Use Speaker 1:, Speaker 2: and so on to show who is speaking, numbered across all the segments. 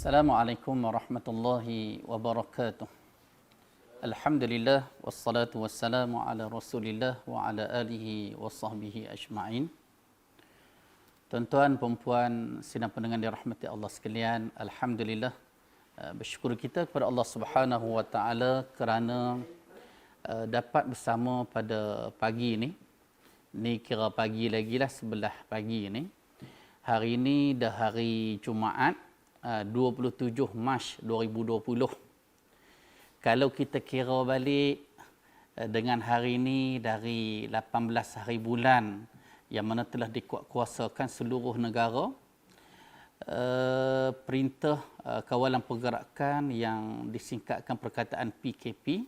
Speaker 1: Assalamualaikum warahmatullahi wabarakatuh. Alhamdulillah wassalatu wassalamu ala Rasulillah wa ala alihi wa sahbihi ajma'in. Tuan-tuan, puan-puan, sidang pendengar dirahmati Allah sekalian, alhamdulillah bersyukur kita kepada Allah Subhanahu wa taala kerana dapat bersama pada pagi ini. Ni kira pagi lagi lah, 11 pagi ini. Hari ini dah hari Jumaat, 27 Mac 2020. Kalau kita kira balik dengan hari ini dari 18 hari bulan yang mana telah dikuatkuasakan seluruh negara, perintah kawalan pergerakan yang disingkatkan perkataan PKP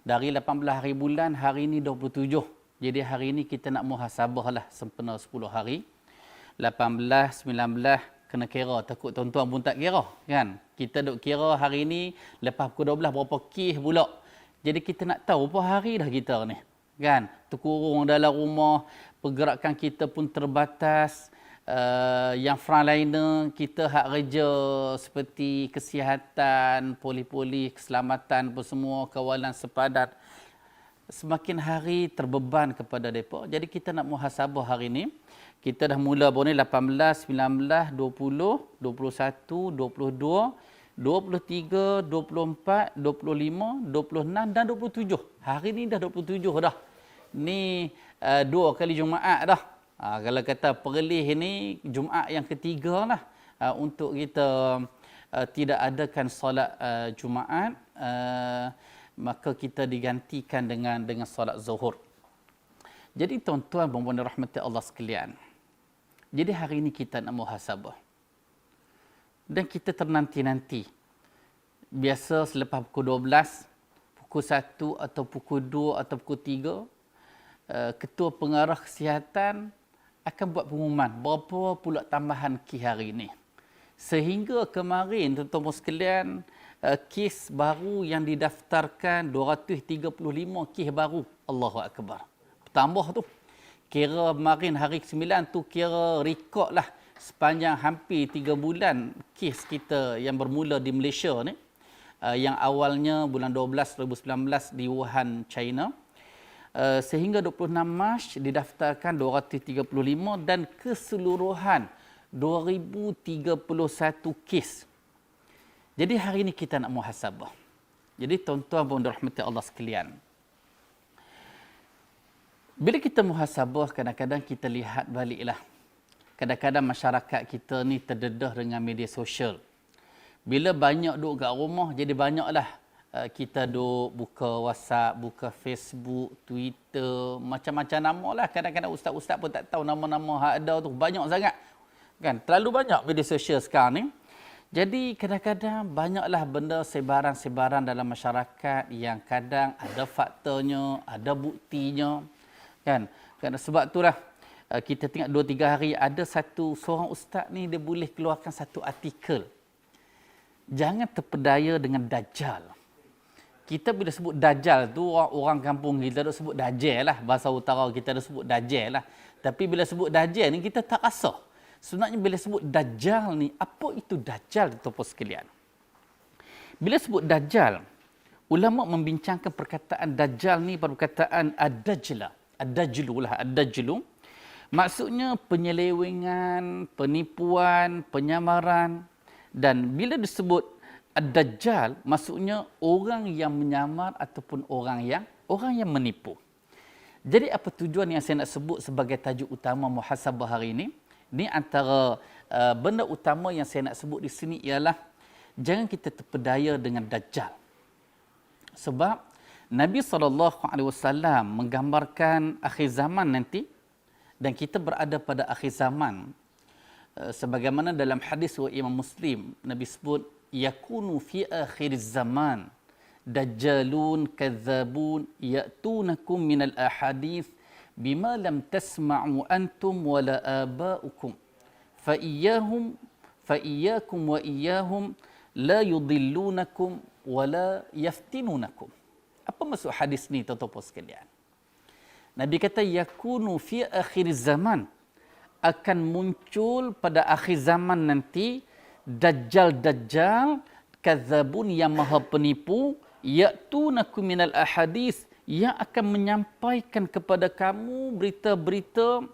Speaker 1: dari 18 hari bulan, hari ini 27. Jadi hari ini kita nak muhasabah lah sempena 10 hari. 18, 19 kena kira, takut tuan-tuan pun tak kira kan. Kita duk kira hari ni lepas pukul 12 berapa kes pula. Jadi kita nak tahu apa hari dah kita ni kan. Terkurung dalam rumah, pergerakan kita pun terbatas. Yang frontliner kita hak kerja seperti kesihatan, poli-poli, keselamatan pun semua, kawalan sepadan, semakin hari terbeban kepada mereka. Jadi kita nak muhasabah hari ini. Kita dah mula ni 18, 19, 20, 21, 22, 23, 24, 25, 26 dan 27. Hari ni dah 27 dah. Ni 2 kali Jumaat dah. Kalau kata perlih ni Jumaat yang ketiga lah untuk kita tidak adakan solat Jumaat, maka kita digantikan dengan solat Zuhur. Jadi tuan-tuan dan puan-puan rahmati Allah sekalian, jadi hari ini kita nak muhasabah. Dan kita ternanti-nanti. Biasa selepas pukul 12, pukul 1 atau pukul 2 atau pukul 3, Ketua Pengarah Kesihatan akan buat pengumuman berapa pula tambahan kes hari ini. Sehingga kemarin, tuan-tuan sekalian, kes baru yang didaftarkan 235 kes baru. Allahu Akbar. Tambah tu. Kira kemarin hari ke-9 tu kira rekod lah sepanjang hampir 3 bulan kes kita yang bermula di Malaysia ni. Yang awalnya bulan 12 2019 di Wuhan, China. Sehingga 26 Mac didaftarkan 235 dan keseluruhan 2031 kes. Jadi hari ini kita nak muhasabah. Jadi tuan-tuan dan rahmati Allah sekalian, bila kita muhasabah, kadang-kadang kita lihat baliklah. Kadang-kadang masyarakat kita ni terdedah dengan media sosial. Bila banyak duduk kat rumah, jadi banyaklah kita duduk buka WhatsApp, buka Facebook, Twitter, macam-macam nama lah. Kadang-kadang ustaz-ustaz pun tak tahu nama-nama hak ada tu. Banyak sangat. Kan? Terlalu banyak media sosial sekarang ni. Jadi kadang-kadang banyaklah benda sebaran-sebaran dalam masyarakat yang kadang ada faktanya, ada buktinya. Kan? Sebab itulah kita tengok 2-3 hari ada seorang ustaz ni dia boleh keluarkan satu artikel. Jangan terpedaya dengan Dajjal. Kita bila sebut Dajjal tu orang kampung kita dah sebut Dajjal lah. Bahasa utara kita dah sebut Dajjal lah. Tapi bila sebut Dajjal ni kita tak rasa. Sebenarnya bila sebut Dajjal ni, apa itu Dajjal tuan-tuan sekalian? Bila sebut Dajjal, ulama membincangkan perkataan Dajjal ni pada perkataan Ad-Dajjlu. Maksudnya penyelewengan, penipuan, penyamaran. Dan bila disebut Ad-Dajjal, maksudnya orang yang menyamar ataupun orang yang menipu. Jadi apa tujuan yang saya nak sebut sebagai tajuk utama muhasabah hari ini? Ini antara benda utama yang saya nak sebut di sini ialah jangan kita terpedaya dengan Dajjal. Sebab Nabi SAW menggambarkan akhir zaman nanti dan kita berada pada akhir zaman. Sebagaimana dalam hadis wa Imam Muslim, Nabi sebut, yakunu fi akhir zaman dajjalun kadzabun ya'tunakum minal ahadith bima lam tasma'u antum wala aba'ukum fa iyyakum wa iyyahum la yudillunakum wala yaftinunakum. Apa maksud hadis ni tuan-tuan sekalian? Nabi kata yakunu fi akhir zaman, akan muncul pada akhir zaman nanti Dajjal kadzabun yang maha penipu, ya'tunakum minal ahadis, yang akan menyampaikan kepada kamu berita-berita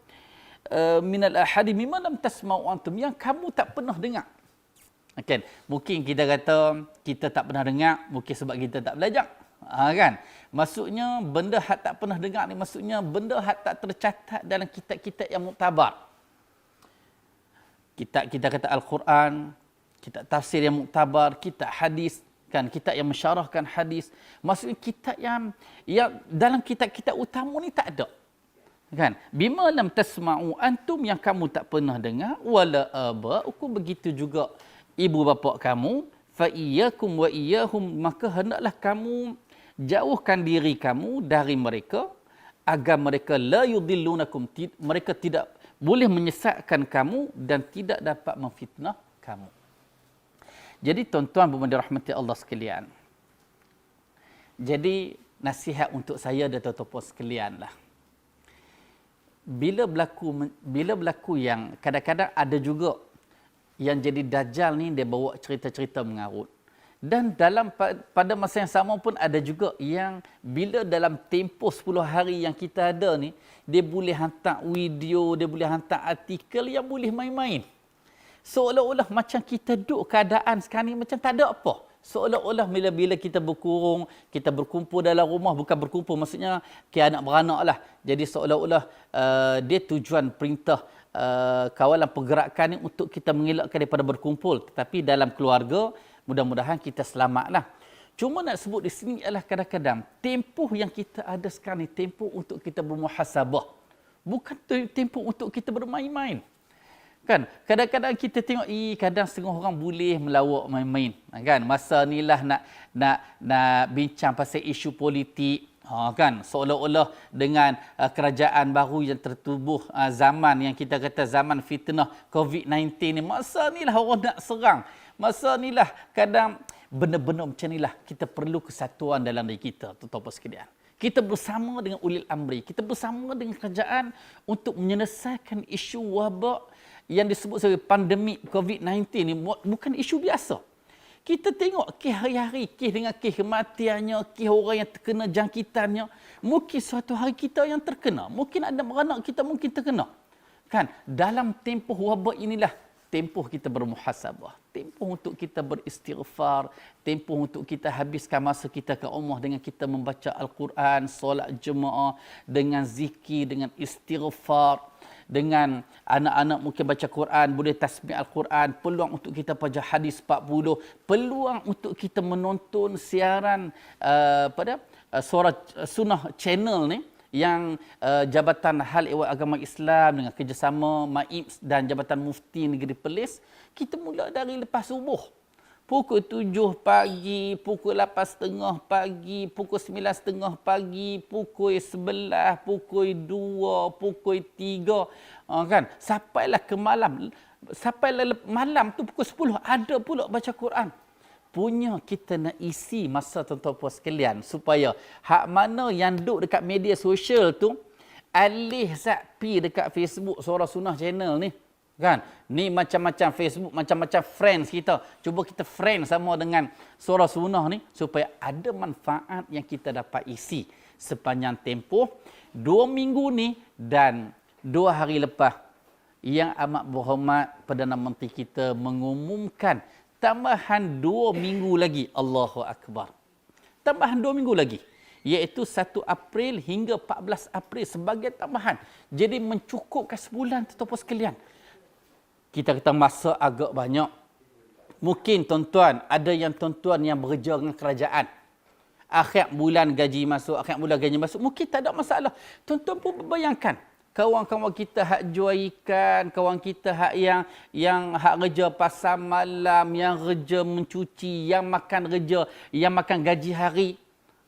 Speaker 1: minal ahadis mimma lam tasma'u antum, yang kamu tak pernah dengar. Kan? Mungkin kita kata kita tak pernah dengar, mungkin sebab kita tak belajar. Kan? Maksudnya benda hak tak pernah dengar ni, maksudnya benda hak tak tercatat dalam kitab-kitab yang muktabar. Kita kata Al-Quran, kitab tafsir yang muktabar, kitab hadis, kan, kitab yang mensyarahkan hadis. Maksudnya kitab yang dalam kitab-kitab utama ni tak ada. Kan? Bima lam tasma'u antum, yang kamu tak pernah dengar, wala aba'ukum, begitu juga ibu bapa kamu, fa iyyakum wa iyyahum, maka hendaklah kamu jauhkan diri kamu dari mereka agar mereka la yudillunakum, mereka tidak boleh menyesatkan kamu dan tidak dapat memfitnah kamu. Jadi tuan-tuan dan puan dirahmati Allah sekalian. Jadi nasihat untuk saya dan tuan-tuan sekalian lah. Bila berlaku yang kadang-kadang ada juga yang jadi dajjal ni, dia bawa cerita-cerita mengarut. Dan pada masa yang sama pun ada juga yang bila dalam tempoh 10 hari yang kita ada ni, dia boleh hantar video, dia boleh hantar artikel yang boleh main-main. Seolah-olah macam kita duduk keadaan sekarang ni macam tak ada apa. Seolah-olah bila kita berkurung, kita berkumpul dalam rumah, bukan berkumpul maksudnya anak beranak lah. Jadi seolah-olah dia tujuan perintah kawalan pergerakan ni untuk kita mengelakkan daripada berkumpul. Tetapi dalam keluarga, mudah-mudahan kita selamatlah. Cuma nak sebut di sini adalah kadang-kadang tempoh yang kita ada sekarang ni, tempoh untuk kita bermuhasabah. Bukan tempoh untuk kita bermain-main. Kan? Kadang-kadang kita tengok, kadang setengah orang boleh melawak main-main. Kan? Masa ni lah nak bincang pasal isu politik. Kan? Seolah-olah dengan kerajaan baru yang tertubuh, zaman yang kita kata zaman fitnah COVID-19 ni, masa ni lah orang nak serang. Masa ni lah kadang benda-benda macam ni lah kita perlu kesatuan dalam diri kita, tuan-tuan sekalian. Kita bersama dengan ulil amri, kita bersama dengan kerajaan untuk menyelesaikan isu wabak yang disebut sebagai pandemik COVID-19 ni, bukan isu biasa. Kita tengok kes hari-hari, kes dengan kes kematiannya, kes orang yang terkena jangkitannya. Mungkin suatu hari kita yang terkena, mungkin ada beranak kita mungkin terkena. Kan? Dalam tempoh wabak inilah tempoh kita bermuhasabah, tempoh untuk kita beristighfar, tempoh untuk kita habiskan masa kita ke rumah dengan kita membaca Al-Quran, solat jemaah, dengan zikir, dengan istighfar, dengan anak-anak mungkin baca Quran, boleh tasbih Al-Quran, peluang untuk kita baca hadis 40, peluang untuk kita menonton siaran Suara Sunnah channel ni, yang Jabatan Hal Ehwal Agama Islam dengan kerjasama MAIPS dan Jabatan Mufti Negeri Perlis, kita mula dari lepas subuh. Pukul 7 pagi, pukul 8.30 pagi, pukul 9.30 pagi, pukul 11, pukul 2, pukul 3. Kan? Sampailah ke malam. Sampailah malam tu pukul 10 ada pula baca Quran. Punya kita nak isi masa tuan-tuan puan sekalian supaya hak mana yang duduk dekat media sosial tu alih pi dekat Facebook Suara Sunnah channel ni, kan? Ni macam-macam Facebook, macam-macam friends kita. Cuba kita friend sama dengan Suara Sunnah ni supaya ada manfaat yang kita dapat isi sepanjang tempoh 2 minggu ni dan 2 hari lepas. Yang amat berhormat Perdana Menteri kita mengumumkan tambahan 2 minggu lagi. Allahu Akbar. Tambahan 2 minggu lagi. Iaitu 1 April hingga 14 April sebagai tambahan. Jadi mencukupkan sebulan, tuan-tuan sekalian. Kita kata masa agak banyak. Mungkin tuan-tuan, ada yang tuan-tuan yang bekerja dengan kerajaan. Akhir bulan gaji masuk, mungkin tak ada masalah. Tuan-tuan pun bayangkan. Kawan-kawan kita hak jual ikan, kawan kita hak yang hak kerja pasar malam, yang kerja mencuci, yang makan kerja, yang makan gaji hari.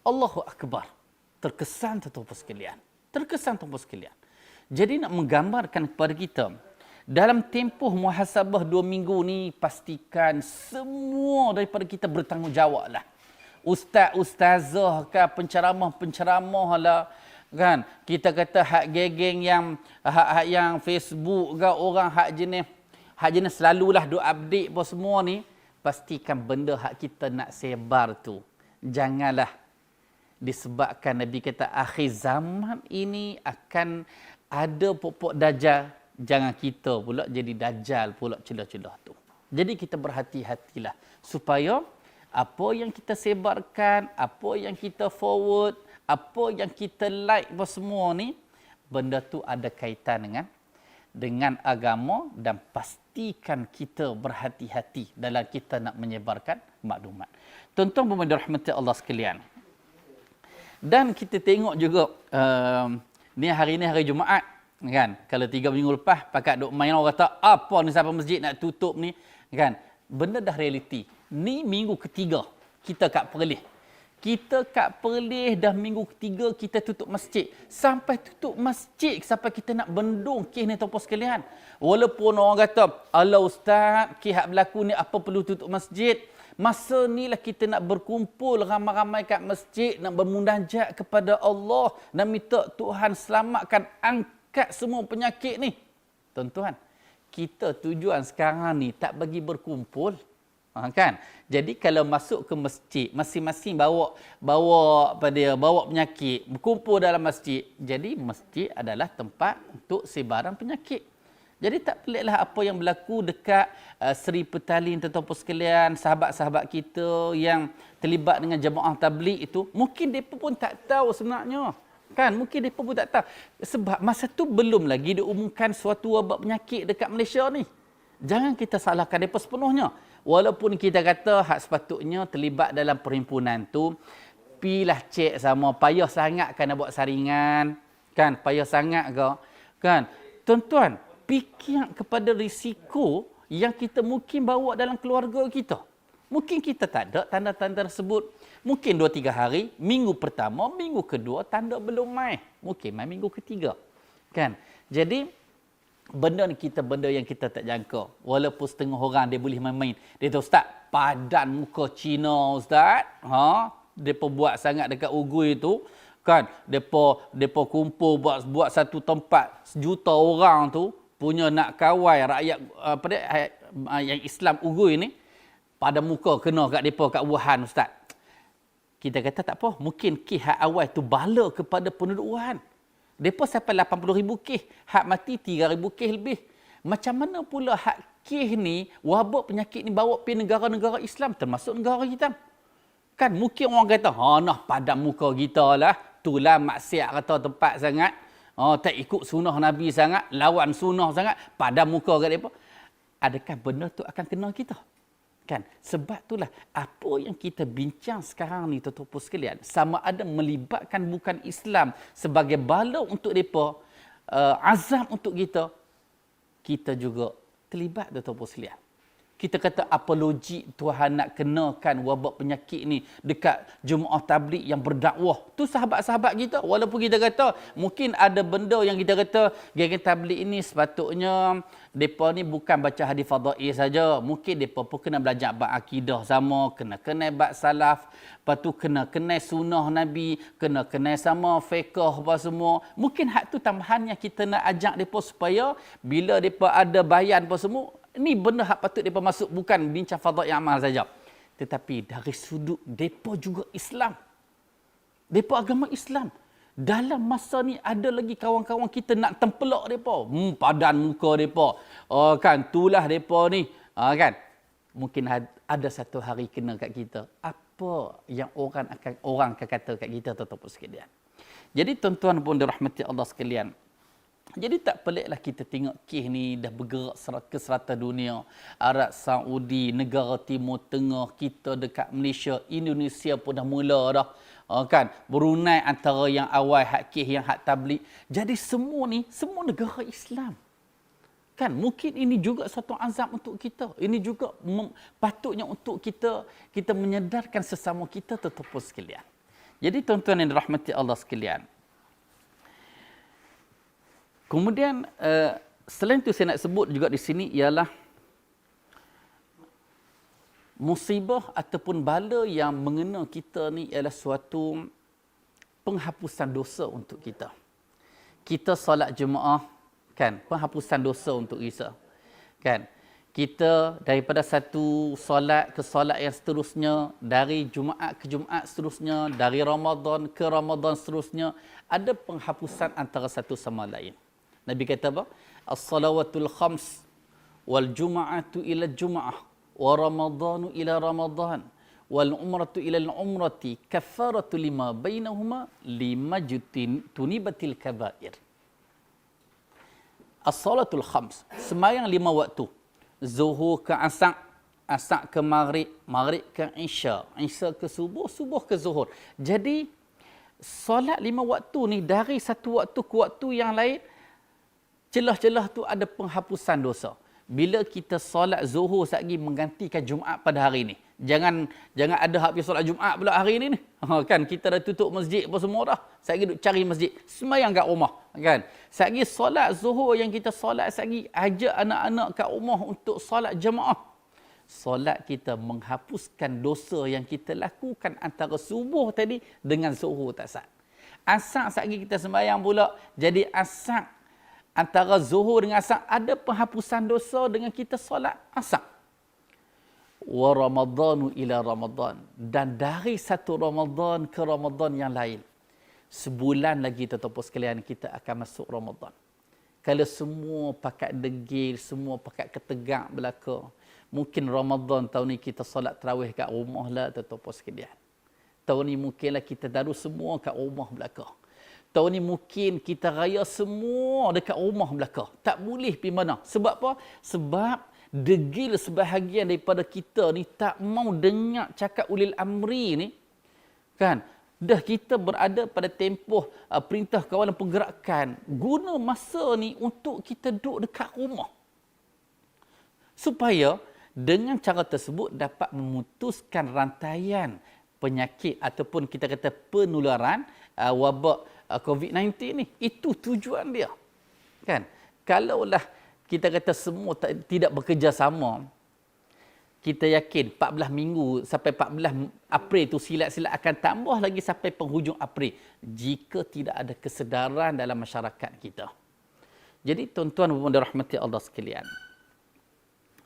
Speaker 1: Allahu Akbar. Terkesan tuan-tuan sekalian. Terkesan tuan-tuan sekalian. Jadi nak menggambarkan kepada kita, dalam tempoh muhasabah 2 minggu ni, pastikan semua daripada kita bertanggungjawab lah. Ustaz-ustazah ke, penceramah-penceramah lah, kan? Kita kata hak geng yang Facebook ke, orang hak jenis hak jenis selalulah duk update apa semua ni, pastikan benda hak kita nak sebar tu janganlah disebabkan Nabi kata akhir zaman ini akan ada pokok dajjal, jangan kita pula jadi dajjal pula celah-celah tu. Jadi kita berhati-hatilah supaya apa yang kita sebarkan, apa yang kita forward, apa yang kita like apa semua ni, benda tu ada kaitan dengan agama, dan pastikan kita berhati-hati dalam kita nak menyebarkan maklumat. Tuan-tuan dan puan dirahmati Allah sekalian. Dan kita tengok juga ni hari ni hari Jumaat kan. Kalau 3 minggu lepas pakat duk main orang kata apa ni sampai masjid nak tutup ni kan. Benda dah realiti. Ni minggu ketiga kita kat Perlis. Kita kat Perlis dah minggu ketiga kita tutup masjid. Sampai tutup masjid sampai kita nak bendung kes ni tuan-puan sekalian. Walaupun orang kata, "Alah ustaz, kes hak berlaku ni apa perlu tutup masjid?" Masa ni lah kita nak berkumpul ramai-ramai kat masjid, nak bermunajat kepada Allah dan minta Tuhan selamatkan, angkat semua penyakit ni. Tuan-tuan, kita tujuan sekarang ni tak bagi berkumpul. Kan? Jadi kalau masuk ke masjid, masing-masing bawa penyakit, berkumpul dalam masjid. Jadi masjid adalah tempat untuk sebaran penyakit. Jadi tak peliklah apa yang berlaku dekat Seri Petaling, tuan-tuan sekalian, sahabat-sahabat kita yang terlibat dengan jemaah tabligh itu, mungkin mereka pun tak tahu sebenarnya. Kan? Mungkin mereka pun tak tahu. Sebab masa tu belum lagi diumumkan suatu wabak penyakit dekat Malaysia ni. Jangan kita salahkan mereka sepenuhnya. Walaupun kita kata hak sepatutnya terlibat dalam perhimpunan tu, pilah cek sama, payah sangat kan nak buat saringan, kan? Payah sangat ke? Kan? Tuan-tuan, fikir kepada risiko yang kita mungkin bawa dalam keluarga kita. Mungkin kita tak ada tanda-tanda tersebut. Mungkin 2-3 hari, minggu pertama, minggu kedua, tanda belum mai. Mungkin mai minggu ketiga. Kan? Jadi, benda yang kita tak jangka. Walaupun setengah orang dia boleh main-main. Dia tahu, "Ustaz, padan muka Cina, Ustaz." Depa buat sangat dekat Ugui tu. Kan? Depa kumpul buat satu tempat, 1 juta orang tu punya nak kawal rakyat yang Islam Ugui ni, pada muka kena kat depa kat Wuhan, Ustaz. Kita kata tak apa, mungkin kes hak awal tu bala kepada penduduk Wuhan. Depa sampai 80,000 kes, hak mati 3,000 kes lebih. Macam mana pula hak kes ni, wabak penyakit ni bawa pergi negara-negara Islam, termasuk negara kita? Kan mungkin orang kata, nah padam muka kita lah, itulah maksiat kata tempat sangat. Tak ikut sunnah Nabi sangat, lawan sunnah sangat, pada muka kat mereka. Adakah benda tu akan kena kita? Kan? Sebab itulah apa yang kita bincang sekarang ni tuan-tuan sekalian, sama ada melibatkan bukan Islam sebagai bala untuk mereka, azam untuk kita juga terlibat tuan-tuan sekalian. Kita kata apa logik Tuhan nak kenakan wabak penyakit ni dekat jemaah tabligh yang berdakwah. Tu sahabat-sahabat kita. Walaupun kita kata mungkin ada benda yang kita kata geng tabligh ini sepatutnya mereka ni bukan baca hadis fadail saja. Mungkin mereka pun kena belajar bab akidah sama, kena kenal bab salaf, lepas tu kena kenal sunnah Nabi, kena kenal sama fiqh apa semua. Mungkin hak tu tambahan yang kita nak ajak mereka supaya bila mereka ada bayan apa semua, ini benda hak patut mereka masuk, bukan bincang fadail amal saja. Tetapi dari sudut mereka juga Islam. Mereka agama Islam. Dalam masa ni ada lagi kawan-kawan kita nak tempelak mereka. Padan muka mereka. Kan, itulah mereka ni. Kan? Mungkin ada satu hari kena kat kita. Apa yang orang akan kata kat kita tuan-tuan sekalian. Jadi tuan-tuan pun dirahmati Allah sekalian. Jadi tak peliklah kita tengok kes ni dah bergerak ke serata dunia. Arab Saudi, negara Timur Tengah, kita dekat Malaysia, Indonesia pun dah mula dah. Kan? Brunei antara yang awal hak kes yang hak tabligh. Jadi semua ni, semua negara Islam. Kan? Mungkin ini juga satu azab untuk kita. Ini juga patutnya untuk kita menyedarkan sesama kita tuan-tuan sekalian. Jadi tuan-tuan yang dirahmati Allah sekalian. Kemudian selain itu saya nak sebut juga di sini ialah musibah ataupun bala yang mengena kita ni ialah suatu penghapusan dosa untuk kita. Kita solat jemaah, kan, penghapusan dosa untuk kita. Kan? kita daripada satu solat ke solat yang seterusnya, dari Jumaat ke Jumaat seterusnya, dari Ramadan ke Ramadan seterusnya, ada penghapusan antara satu sama lain. Nabi kata apa? As-salawatul khams wal juma'atu ila jum'ah wa ramadanu ila ramadan wal umratu ila al-umrati kaffaratu lima bainahuma limajtunibatil kabair. As-salatul khams, sembahyang 5 waktu. Zuhur ke asar, asar ke maghrib, maghrib ke isya, isya ke subuh, subuh ke zuhur. Jadi solat 5 waktu ni dari satu waktu ke waktu yang lain, celah-celah tu ada penghapusan dosa. Bila kita solat zuhur sekali menggantikan Jumaat pada hari ni. Jangan ada hak pergi solat Jumaat pula hari ni. Kan kita dah tutup masjid apa semua dah. Sekali duk cari masjid, sembahyang kat rumah, kan. Sekali solat zuhur yang kita solat sekali, ajak anak-anak kat rumah untuk solat jemaah. Solat kita menghapuskan dosa yang kita lakukan antara subuh tadi dengan zuhur tak sah. Asar sekali kita sembahyang pula, jadi asar antara zuhur dengan asar ada penghapusan dosa dengan kita solat asar. Wa ramadanu ila ramadan, dan dari satu Ramadan ke Ramadan yang lain. Sebulan lagi tuan-tuan sekalian kita akan masuk Ramadan. Kalau semua pakat degil, semua pakat ketegak belaka, mungkin Ramadan tahun ni kita solat tarawih kat rumah lah tuan-tuan sekalian. Tahun ni mungkinlah kita daru semua kat rumah belaka. Tahun ni mungkin kita raya semua dekat rumah belaka. Tak boleh pergi mana. Sebab apa? Sebab degil sebahagian daripada kita ni tak mau dengar cakap ulil amri ni. Kan? Dah kita berada pada tempoh perintah kawalan pergerakan. Guna masa ni untuk kita duduk dekat rumah. Supaya dengan cara tersebut dapat memutuskan rantaian penyakit ataupun kita kata penularan wabak COVID-19 ni. Itu tujuan dia. Kan? Kalaulah kita kata semua tidak bekerjasama, kita yakin 14 minggu sampai 14 April tu silat-silat akan tambah lagi sampai penghujung April jika tidak ada kesedaran dalam masyarakat kita. Jadi tuan-tuan dan dirahmati Allah sekalian.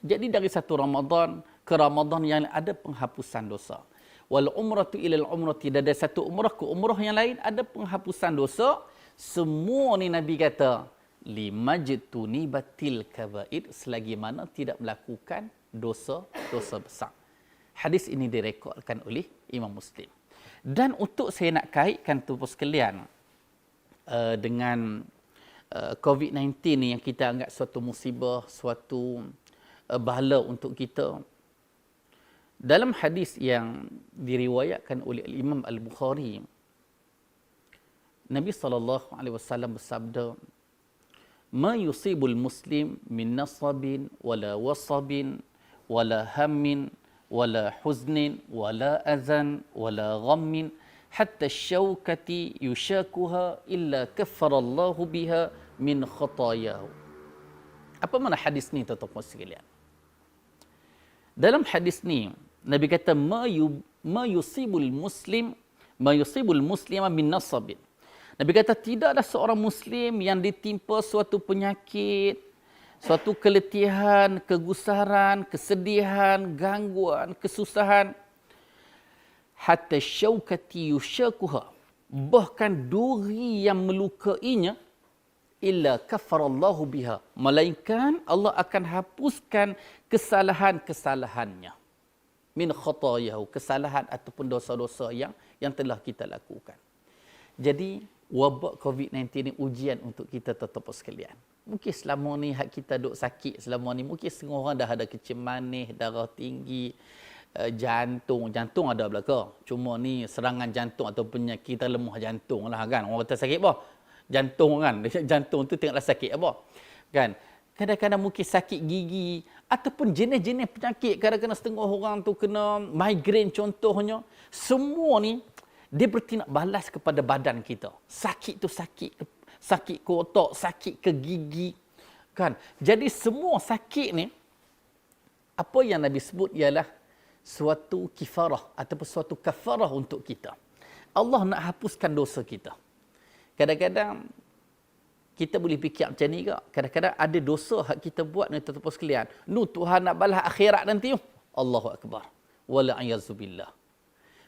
Speaker 1: Jadi dari satu Ramadan ke Ramadan yang ada penghapusan dosa. Wal umratu ilal umrati, dari satu umrah ke umrah yang lain ada penghapusan dosa. Semua ni Nabi kata limajtunibatil kabair, selagi mana tidak melakukan dosa besar. Hadis ini direkodkan oleh Imam Muslim. Dan untuk saya nak kaitkan tuan-tuan sekalian dengan COVID-19 ni yang kita anggap suatu musibah, suatu bala untuk kita. Dalam hadis yang diriwayatkan oleh Imam Al-Bukhari, Nabi SAW bersabda, "Ma yusibul muslim min nasabin wala wasabin wala hammin wala huznin wala azan wala ghammin hatta syaukati yushakuha illa kaffarallahu biha min khatayahu." Apa makna hadis ni tuan-tuan sekalian? Dalam hadis ni Nabi kata ma yusibul muslima min nasabin. Nabi kata tidaklah seorang muslim yang ditimpa suatu penyakit, suatu keletihan, kegusaran, kesedihan, gangguan, kesusahan, hatta syaukati yushakuha, bahkan duri yang melukainya, illa kafarallahu biha, melainkan Allah akan hapuskan kesalahan-kesalahannya. Min khatayahu, kesalahan ataupun dosa-dosa yang telah kita lakukan. Jadi wabak COVID-19 ni ujian untuk kita tuan-tuan sekalian. Mungkin selama ni hak kita duk sakit selama ni, mungkin setengah orang dah ada kecil manis, darah tinggi, jantung ada belaka. Cuma ni serangan jantung atau penyakit lemah jantung lah kan. Orang kata sakit apa? Jantung kan. Jantung tu tengoklah sakit apa. Kan? Kadang-kadang mungkin sakit gigi ataupun jenis-jenis penyakit. Kadang-kadang setengah orang tu kena migraine contohnya. Semua ni dia bertindak balas kepada badan kita. Sakit tu sakit ke otak, sakit ke gigi. Kan? Jadi semua sakit ni, apa yang Nabi sebut ialah suatu kifarah ataupun suatu kafarah untuk kita. Allah nak hapuskan dosa kita. Kadang-kadang Kita boleh fikir macam ni ke? Kadang-kadang ada dosa hak kita buat ni tuan-tuan sekalian. Nu Tuhan nak balas akhirat nanti. Allahu Akbar. Wala a'yazubillah.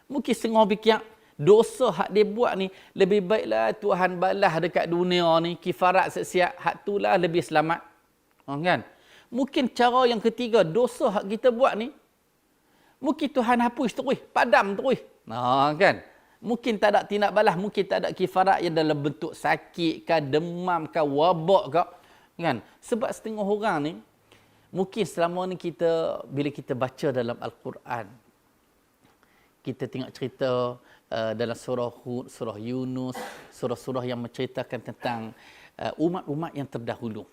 Speaker 1: Mungkin setengah fikir dosa hak dia buat ni lebih baiklah Tuhan balas dekat dunia ni. Kifarat siap-siap. Hak tu lah lebih selamat. Kan? Mungkin cara yang ketiga, dosa hak kita buat ni, mungkin Tuhan hapus terus. Padam terus. Kan? Mungkin tak ada tindak balas, mungkin tak ada kifarat yang dalam bentuk sakit ke, demam ke, wabak ke. Kan? Sebab setengah orang ni, mungkin selama ni kita, bila kita baca dalam Al-Quran, kita tengok cerita dalam surah Hud, surah Yunus, surah-surah yang menceritakan tentang umat-umat yang terdahulu.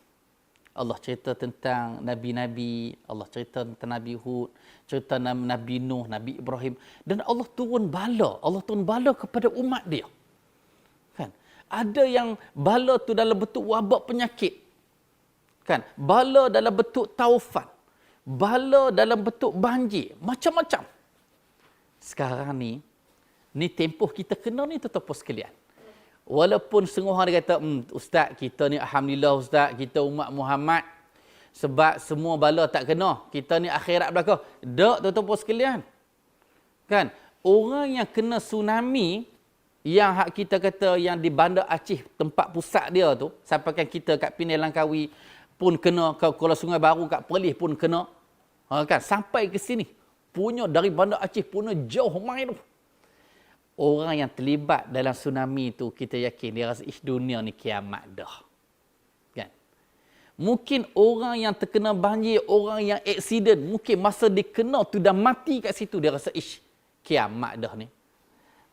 Speaker 1: Allah cerita tentang Nabi-Nabi, Allah cerita tentang Nabi Hud, cerita Nabi Nuh, Nabi Ibrahim. Dan Allah turun bala kepada umat dia. Kan? Ada yang bala tu dalam bentuk wabak penyakit. Kan? Bala dalam bentuk taufan. Bala dalam bentuk banjir. Macam-macam. Sekarang ni tempoh kita kena ni tuan-tuan sekalian. Walaupun setengah orang dia kata, Ustaz, kita ni Alhamdulillah Ustaz, kita umat Muhammad. Sebab semua bala tak kena. Kita ni akhirat belakang. Tak, tuan-tuan sekalian. Kan? Orang yang kena tsunami, yang hak kita kata yang di Bandar Aceh, tempat pusat dia tu, sampaikan kita kat Penang Langkawi pun kena, kalau Sungai Baru kat Perlis pun kena. Kan? Sampai ke sini. Punya dari Bandar Aceh, punya jauh main tu. Orang yang terlibat dalam tsunami tu, kita yakin dia rasa dunia ni kiamat dah. Kan? Mungkin orang yang terkena banjir, orang yang aksiden, mungkin masa dia kena tu dah mati kat situ, dia rasa kiamat dah ni.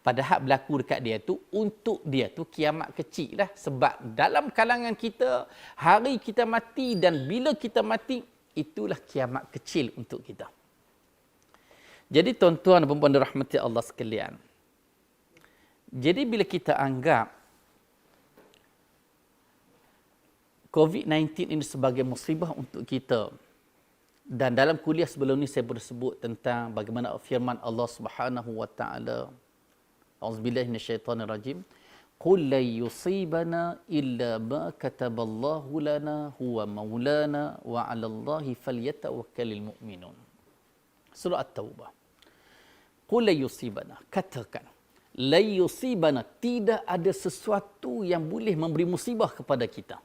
Speaker 1: Padahal berlaku dekat dia tu, untuk dia tu kiamat kecil lah. Sebab dalam kalangan kita, hari kita mati dan bila kita mati, itulah kiamat kecil untuk kita. Jadi tuan-tuan dan puan-puan dirahmati Allah sekalian. Jadi bila kita anggap COVID-19 ini sebagai musibah untuk kita, dan dalam kuliah sebelum ni saya bersebut tentang bagaimana firman Allah Subhanahu wa taala, A'udzubillahi minasyaitonirrajim, qul la yusibana illa ma kataballahu lana huwa maulana wa 'alallahi falyatawakkalul mu'minun. Surah At-Taubah. Qul la yusibana, katakan, la yusibana, tidak ada sesuatu yang boleh memberi musibah kepada kita.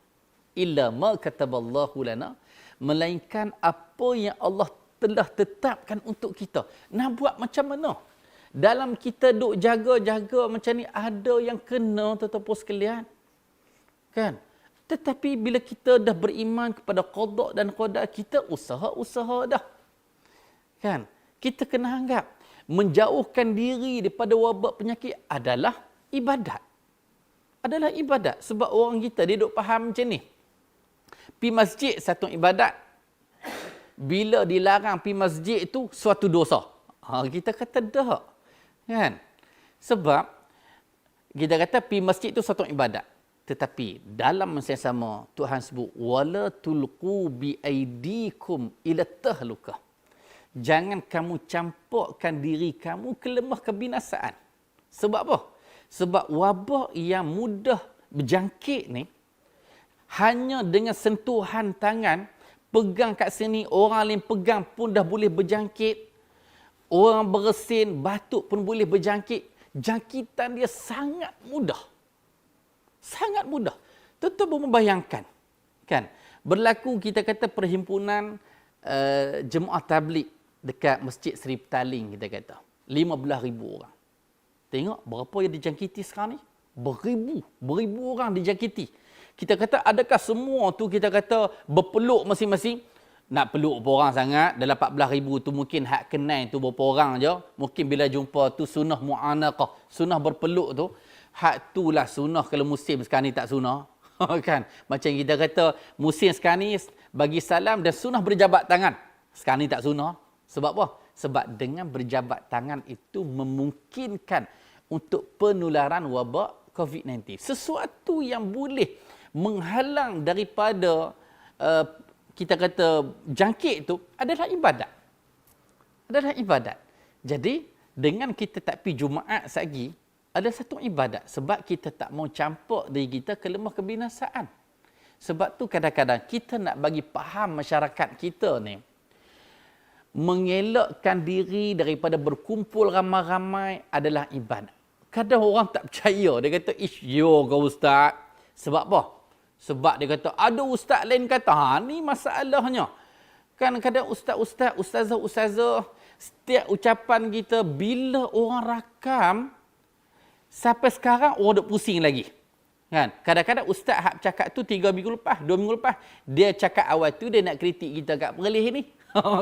Speaker 1: Illa ma kataballahu lana, melainkan apa yang Allah telah tetapkan untuk kita. Nak buat macam mana? Dalam kita duk jaga-jaga macam ni, ada yang kena tuan-tuan sekalian. Kan? Tetapi bila kita dah beriman kepada qada dan qadar, kita usaha-usaha dah. Kan? Kita kena anggap menjauhkan diri daripada wabak penyakit adalah ibadat. Adalah ibadat. Sebab orang kita, dia duk faham macam ni. Pi masjid satu ibadat. Bila dilarang pi masjid itu suatu dosa. Kita kata dah. Kan? Sebab kita kata pi masjid itu satu ibadat. Tetapi dalam masa yang sama, Tuhan sebut, wala tulqu bi aidikum ila tahlukah. Jangan kamu campurkan diri kamu ke lemah kebinasaan. Sebab apa? Sebab wabak yang mudah berjangkit ni, hanya dengan sentuhan tangan, pegang kat sini, orang lain pegang pun dah boleh berjangkit. Orang bersin, batuk pun boleh berjangkit. Jangkitan dia sangat mudah. Sangat mudah. Tentu membayangkan. Kan? Berlaku kita kata perhimpunan jemaah tabligh dekat Masjid Seri Petaling, kita kata. 15,000 orang. Tengok berapa yang dijangkiti sekarang ni? Beribu orang dijangkiti. Kita kata adakah semua tu kita kata berpeluk masing-masing? Nak peluk berapa orang sangat? Dalam 14,000 tu mungkin hak kenal tu berapa orang je. Mungkin bila jumpa tu sunnah mu'anaqah. Sunnah berpeluk tu. Hak tu lah sunnah kalau musim sekarang ni tak sunnah. Kan? Macam kita kata musim sekarang ni bagi salam dan sunnah berjabat tangan. Sekarang ni tak sunnah. Sebab apa? Sebab dengan berjabat tangan itu memungkinkan untuk penularan wabak COVID-19. Sesuatu yang boleh menghalang daripada kita kata jangkit itu adalah ibadat. Adalah ibadat. Jadi dengan kita tak pergi Jumaat lagi, ada satu ibadat. Sebab kita tak mau campur diri kita ke lemah kebinasaan. Sebab tu kadang-kadang kita nak bagi faham masyarakat kita ni, mengelakkan diri daripada berkumpul ramai-ramai adalah ibadat. Kadang orang tak percaya. Dia kata, ish, yo kau ustaz. Sebab apa? Sebab dia kata, ada ustaz lain kata, ni masalahnya. Kan kadang ustaz-ustaz, ustazah-ustazah, setiap ucapan kita, bila orang rakam, sampai sekarang orang duk pusing lagi. Kan? Kadang-kadang ustaz hak cakap tu 3 minggu lepas, 2 minggu lepas, dia cakap awal tu dia nak kritik kita kat perlis ni.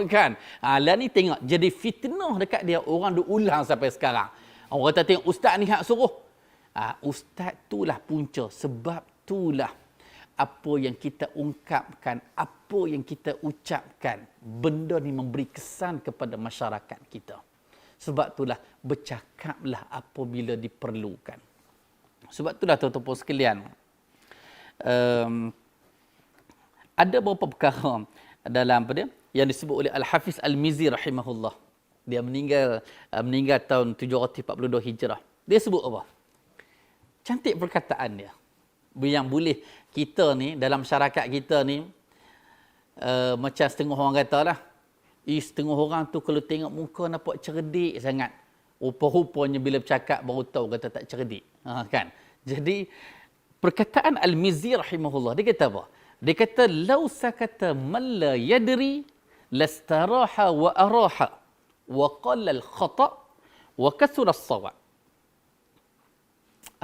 Speaker 1: Kan? Lah ni tengok, jadi fitnah dekat dia, orang duk ulang sampai sekarang. Orang kata tengok ustaz ni hak suruh. Ustaz itulah punca, sebab itulah apa yang kita ungkapkan, apa yang kita ucapkan, benda ni memberi kesan kepada masyarakat kita. Sebab itulah bercakaplah apabila diperlukan. Sebab itulah tuan-tuan sekalian, ada beberapa perkara dalam apa dia yang disebut oleh Al-Hafiz Al-Mizzi rahimahullah. Dia meninggal tahun 742 Hijrah. Dia sebut apa? Cantik perkataan dia. Yang boleh kita ni, dalam masyarakat kita ni, macam setengah orang kata lah, setengah orang tu kalau tengok muka nampak cerdik sangat. Rupa-rupanya bila bercakap baru tahu kata tak cerdik. Kan? Jadi, perkataan Al-Mizzi rahimahullah, dia kata apa? Dia kata, "Lau sakata man la yadri, lastaraha wa araha, wa qalla al-khata' wa kasura as-sawab."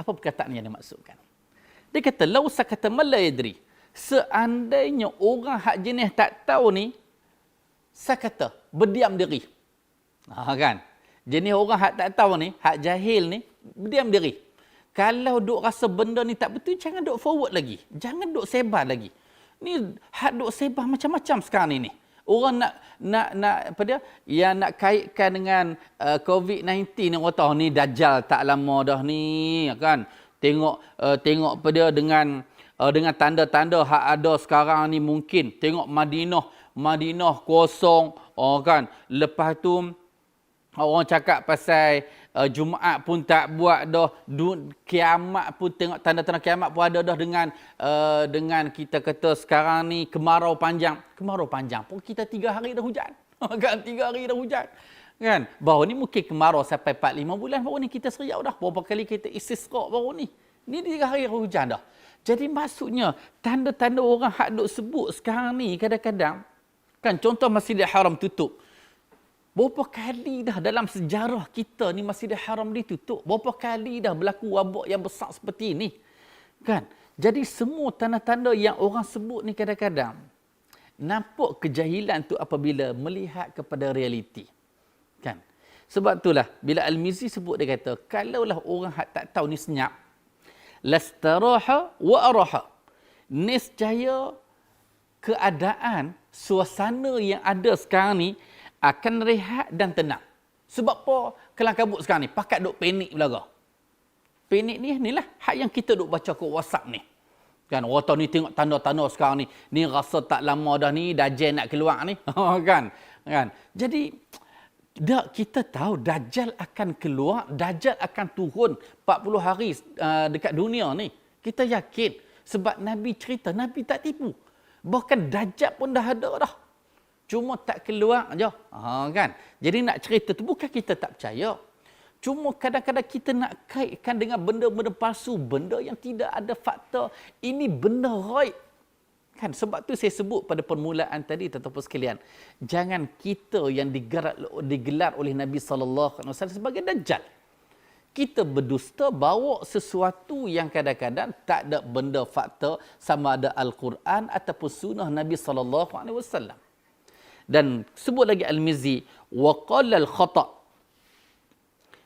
Speaker 1: Apa perkataan yang dimaksudkan? Dia kata, "Lau sakata man la yadri." Seandainya orang hak jenis tak tahu ni, sakata, berdiam diri. Kan? Jenis orang hak tak tahu ni, hak jahil ni, berdiam diri. Kalau duk rasa benda ni tak betul, jangan duk forward lagi. Jangan duk sebar lagi. Ni hak duk sebar macam-macam sekarang ni. Orang nak apa dia? Yang nak kaitkan dengan COVID-19 ni, orang tahu ni dajjal tak lama dah ni, kan? Tengok apa dia dengan tanda-tanda hak ada sekarang ni mungkin. Tengok Madinah kosong, kan? Lepas tu orang cakap pasal Jumaat pun tak buat dah, kiamat pun tengok tanda-tanda kiamat pun ada dah dengan kita kata sekarang ni kemarau panjang pun kita 3 hari dah hujan. Kan 3 hari dah hujan. Kan? Baru ni mungkin kemarau sampai 4-5 bulan, baru ni kita seriau dah. Berapa kali kita istisqa baru ni. Ni 3 hari dah hujan dah. Jadi maksudnya tanda-tanda orang hak duk sebut sekarang ni kadang-kadang, kan contoh Masjidil Haram tutup. Berapa kali dah dalam sejarah kita ni Masjidil Haram ditutup? Berapa kali dah berlaku wabak yang besar seperti ini? Kan? Jadi semua tanda-tanda yang orang sebut ni kadang-kadang nampak kejahilan tu apabila melihat kepada realiti. Kan? Sebab itulah bila Al-Mizzi sebut, dia kata, kalaulah orang hak tak tahu ni senyap, lastaraha wa araha. Nescaya keadaan, suasana yang ada sekarang ni akan rehat dan tenang. Sebab apa kelang kabut sekarang ni? Pakat duk panik belaga. Panik ni lah hak yang kita duk baca ke WhatsApp ni. Kan, orang tahu ni tengok tanda-tanda sekarang ni. Ni rasa tak lama dah ni, Dajjal nak keluar ni. Kan? Jadi, kita tahu Dajjal akan keluar, Dajjal akan turun 40 hari dekat dunia ni. Kita yakin. Sebab Nabi cerita, Nabi tak tipu. Bahkan Dajjal pun dah ada dah. Cuma tak keluar je. Kan? Jadi nak cerita tu bukan kita tak percaya. Cuma kadang-kadang kita nak kaitkan dengan benda-benda palsu, benda yang tidak ada fakta. Ini benda ghaib. Kan? Sebab tu saya sebut pada permulaan tadi, tuan-tuan sekalian, jangan kita yang digelar oleh Nabi SAW sebagai Dajjal. Kita berdusta bawa sesuatu yang kadang-kadang tak ada benda fakta, sama ada Al-Quran ataupun sunnah Nabi SAW. Dan sebut lagi Al-Mizzi, wa qalla al-khata'.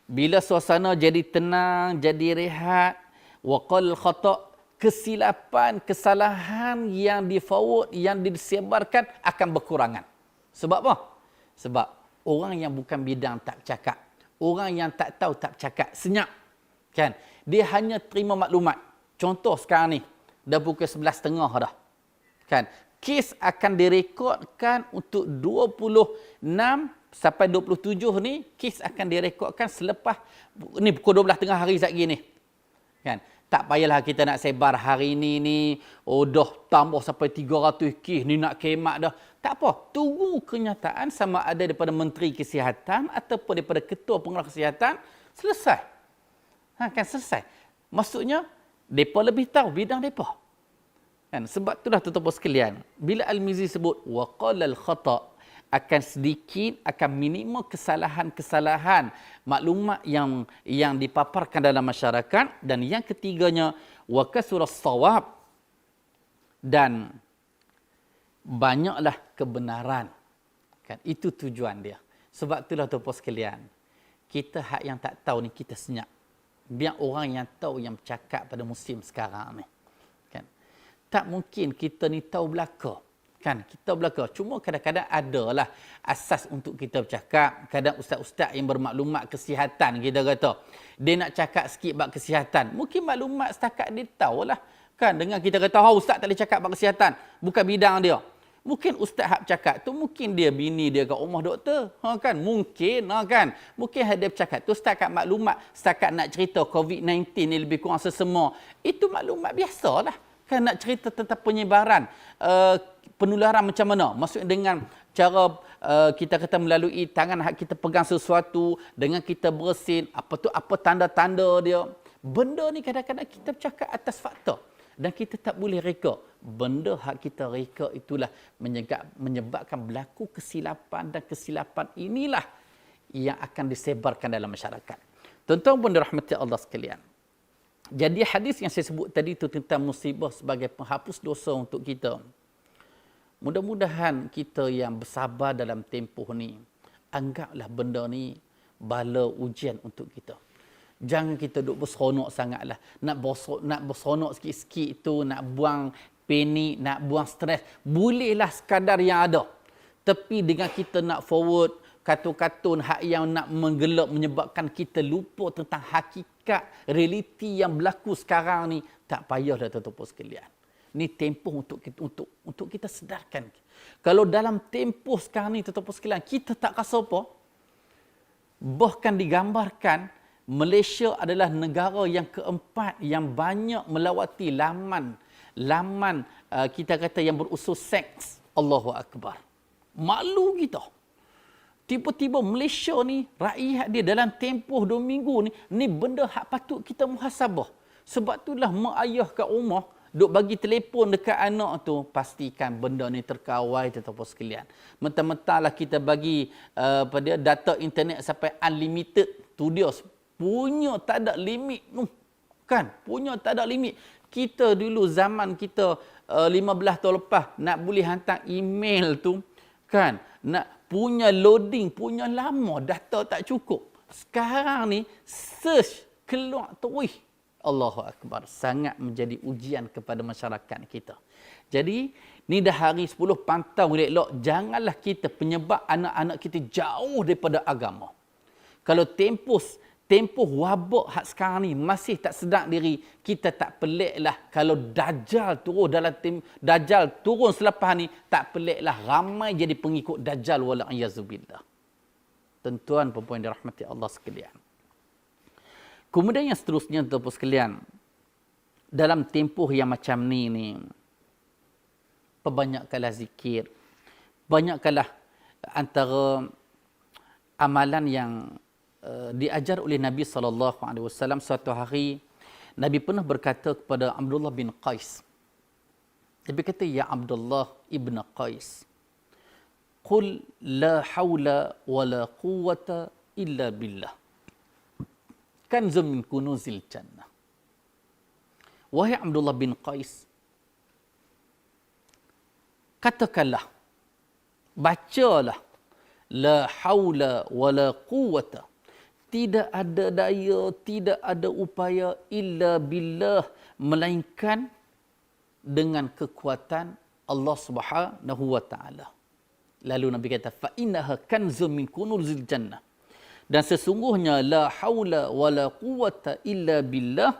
Speaker 1: Bila suasana jadi tenang, jadi rehat, wa qalla al-khata', kesilapan, kesalahan yang di-forward, yang disebarkan akan berkurangan. Sebab apa? Sebab orang yang bukan bidang tak bercakap. Orang yang tak tahu tak bercakap, senyap. Kan? Dia hanya terima maklumat. Contoh sekarang ni, dah pukul 11.30 dah. Kan? Kes akan direkodkan untuk 26 sampai 27 ni, kes akan direkodkan selepas ni pukul 12 tengah hari sekejap ni. Kan? Tak payahlah kita nak sebar hari ni, dah tambah sampai 300 kes ni nak kemat dah. Tak apa, tunggu kenyataan sama ada daripada Menteri Kesihatan ataupun daripada Ketua Pengarah Kesihatan, selesai. Kan selesai. Maksudnya, mereka lebih tahu bidang mereka. Kan? Sebab itulah tuan-tuan sekalian, bila Al-Mizzi sebut, waqala al-khata' akan sedikit, akan minima kesalahan-kesalahan maklumat yang dipaparkan dalam masyarakat. Dan yang ketiganya, wa kasuras shawab, dan banyaklah kebenaran. Kan itu tujuan dia. Sebab itulah tuan-tuan sekalian, kita hak yang tak tahu ni kita senyap. Biar orang yang tahu yang bercakap pada musim sekarang ni. Kan? Tak mungkin kita ni tahu belaka. Kan kita belaka. Cuma kadang-kadang adalah asas untuk kita bercakap. Kadang ustaz-ustaz yang bermaklumat kesihatan, kita kata, dia nak cakap sikit bab kesihatan. Mungkin maklumat setakat dia tahulah. Kan dengan kita kata, ustaz tak boleh cakap bab kesihatan, bukan bidang dia. Mungkin ustaz hak bercakap tu, mungkin dia bini dia kat rumah doktor. Kan? Mungkin. Kan? Mungkin dia bercakap tu setakat maklumat, setakat nak cerita COVID-19 ni lebih kurang sesama. Itu maklumat biasalah. Kan nak cerita tentang penyebaran, penularan macam mana. Maksudnya dengan cara kita kata melalui tangan hak kita pegang sesuatu, dengan kita bersin, apa tanda-tanda dia. Benda ni kadang-kadang kita bercakap atas fakta. Dan kita tak boleh reka. Benda hak kita reka itulah menyebabkan berlaku kesilapan, dan kesilapan inilah yang akan disebarkan dalam masyarakat. Tuan-tuan pun dirahmati Allah sekalian. Jadi hadis yang saya sebut tadi itu tentang musibah sebagai penghapus dosa untuk kita. Mudah-mudahan kita yang bersabar dalam tempoh ni, anggaplah benda ni bala ujian untuk kita. Jangan kita duduk berseronok sangatlah. Nak berseronok sikit-sikit tu, nak buang panik, nak buang stres. Bolehlah sekadar yang ada. Tapi dengan kita nak forward katun-katun hak yang nak menggelap, menyebabkan kita lupa tentang hakikat realiti yang berlaku sekarang ni, tak payahlah tuan-tuan sekalian. Ni tempoh untuk kita sedarkan. Kalau dalam tempoh sekarang ni tuan-tuan sekalian, kita tak rasa apa, bahkan digambarkan Malaysia adalah negara yang keempat yang banyak melawati laman kita kata yang berunsur seks. Allahu Akbar. Malu kita. Tiba-tiba Malaysia ni, rakyat dia dalam tempoh 2 minggu ni benda hak patut kita muhasabah. Sebab itulah mak ayah kat rumah duk bagi telefon dekat anak tu, pastikan benda ni terkawal tetapi sekalian. Mentang-mentanglah kita bagi pada data internet sampai unlimited tu dia punya tak ada limit tu. Kan? Punya tak ada limit. Kita dulu zaman kita 15 tahun lepas nak boleh hantar email tu, kan? Nak punya loading, punya lama, data tak cukup. Sekarang ni, search, keluar terus. Allahu Akbar. Sangat menjadi ujian kepada masyarakat kita. Jadi, ni dah hari 10 pantau elok. Janganlah kita penyebab anak-anak kita jauh daripada agama. Kalau tempoh wabak hak sekarang ni masih tak sedar diri, kita tak peliklah kalau Dajjal turun selepas ni, tak peliklah ramai jadi pengikut Dajjal wala'iyyazubillah. Tuan-tuan perempuan dirahmati Allah sekalian. Kemudian yang seterusnya tuan-tuan sekalian, dalam tempoh yang macam ni perbanyakkanlah zikir, banyakkanlah antara amalan yang diajar oleh Nabi SAW. Suatu hari Nabi pernah berkata kepada Abdullah bin Qais. Nabi kata, ya Abdullah ibn Qais, qul la hawla wa la quwwata illa billah, kanzun min kunuzil jannah. Wahai Abdullah bin Qais, katakanlah, bacalah, la hawla wa la quwwata, tidak ada daya, tidak ada upaya illa billah, melainkan dengan kekuatan Allah Subhanahu wa taala. Lalu Nabi kata, fa innaha kanzun min kunuzil jannah. Dan sesungguhnya la haula wala quwwata illa billah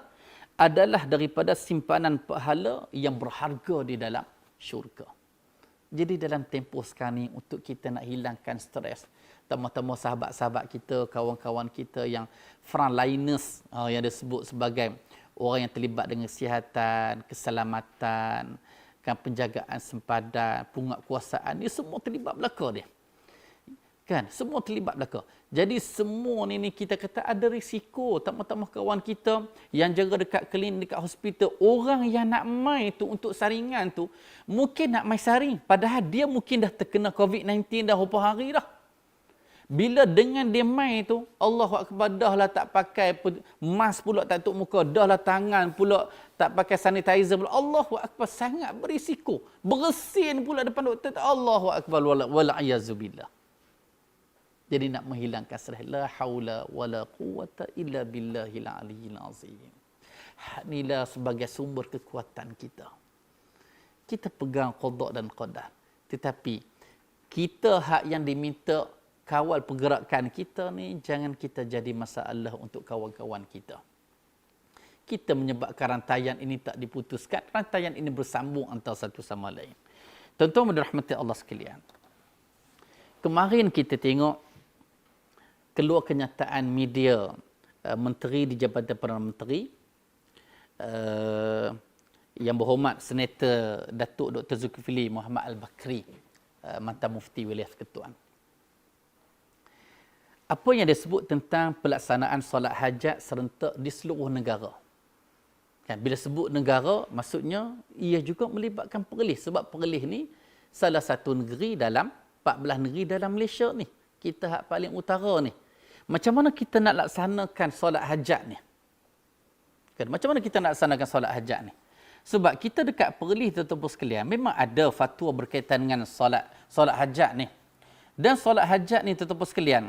Speaker 1: adalah daripada simpanan pahala yang berharga di dalam syurga. Jadi dalam tempoh sekarang ni, untuk kita nak hilangkan stres, terutama sahabat-sahabat kita, kawan-kawan kita yang frontliners, yang disebut sebagai orang yang terlibat dengan kesihatan, keselamatan, kan penjagaan sempadan, penguatkuasaan, ni semua terlibat belaka dia. Kan, semua terlibat belaka. Jadi semua ni kita kata ada risiko. Tambah-tambah kawan kita yang jaga dekat klinik, dekat hospital, orang yang nak mai tu untuk saringan tu, mungkin nak mai saring. Padahal dia mungkin dah terkena COVID-19 dah berapa hari dah. Bila dengan dia mai tu, Allahu Akbar, dah lah tak pakai mask pula, tak tutup muka, dah lah tangan pula tak pakai sanitizer pula. Allahu Akbar, sangat berisiko. Bersin pula depan doktor. Allahu Akbar, wala'ayazubillah. Jadi nak menghilangkan stres. La haula wala quwata illa billahil aliyyil azim. Inilah sebagai sumber kekuatan kita. Kita pegang qada dan qadar. Tetapi kita hak yang diminta kawal pergerakan kita ni, jangan kita jadi masalah untuk kawan-kawan kita. Kita menyebabkan rantaian ini tak diputuskan. Rantaian ini bersambung antara satu sama lain. Tuan-tuan dan rahmati Allah sekalian. Kemarin kita tengok keluar kenyataan media menteri di Jabatan Perdana Menteri yang berhormat Senator Datuk Dr. Zulkifli Muhammad Al-Bakri, mantan mufti wilayah Ketuan. Apa yang disebut tentang pelaksanaan solat hajat serentak di seluruh negara. Kan, bila sebut negara, maksudnya ia juga melibatkan Perlis. Sebab Perlis ni salah satu negeri dalam 14 negeri dalam Malaysia ni. Kita hak paling utara ni. Macam mana kita nak laksanakan solat hajat ni? Kan, macam mana kita nak laksanakan solat hajat ni? Sebab kita dekat Perlis, tuan-tuan sekalian, memang ada fatwa berkaitan dengan solat hajat ni. Dan solat hajat ni, tuan-tuan sekalian,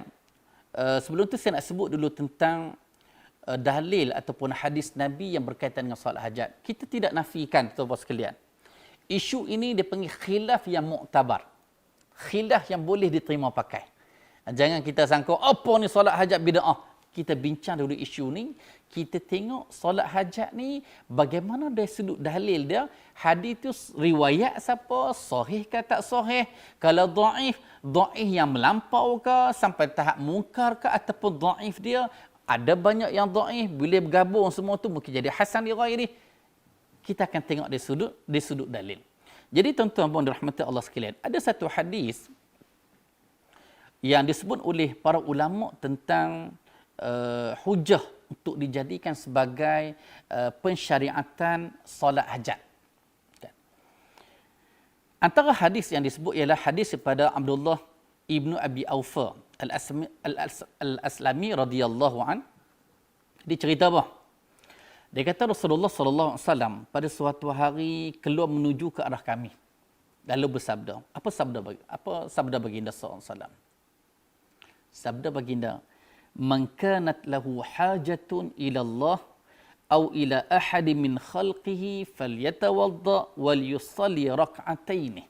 Speaker 1: sebelum tu saya nak sebut dulu tentang dalil ataupun hadis Nabi yang berkaitan dengan solat hajat. Kita tidak nafikan, tuan-tuan sekalian. Isu ini dipanggil khilaf yang muktabar. Khilaf yang boleh diterima pakai. Jangan kita sangka, apa ni solat hajat bid'ah. Kita bincang dulu isu ni. Kita tengok solat hajat ni, bagaimana dari sudut dalil dia. Hadis tu riwayat siapa, sahih ke tak sahih. Kalau dhaif yang melampau ke, sampai tahap mungkar ke, ataupun dhaif dia. Ada banyak yang dhaif, bila bergabung semua tu mungkin jadi hasan li ghairi. Kita akan tengok dari sudut dalil. Jadi tuan-tuan dan rahmati Allah sekalian, ada satu hadis yang disebut oleh para ulama tentang hujah untuk dijadikan sebagai pensyariatan solat hajat. Antara hadis yang disebut ialah hadis daripada Abdullah ibnu Abi Aufa al-Aslami radhiyallahu an. Dia cerita apa? Dia kata Rasulullah sallallahu alaihi wasallam pada suatu hari keluar menuju ke arah kami. Lalu bersabda. Apa sabda baginda sallallahu alaihi wasallam? Sabda baginda, "Man kanat lahu hajatun ila Allah aw ila ahadin min khalqihi falyatawadda wal yusalli rak'atayn.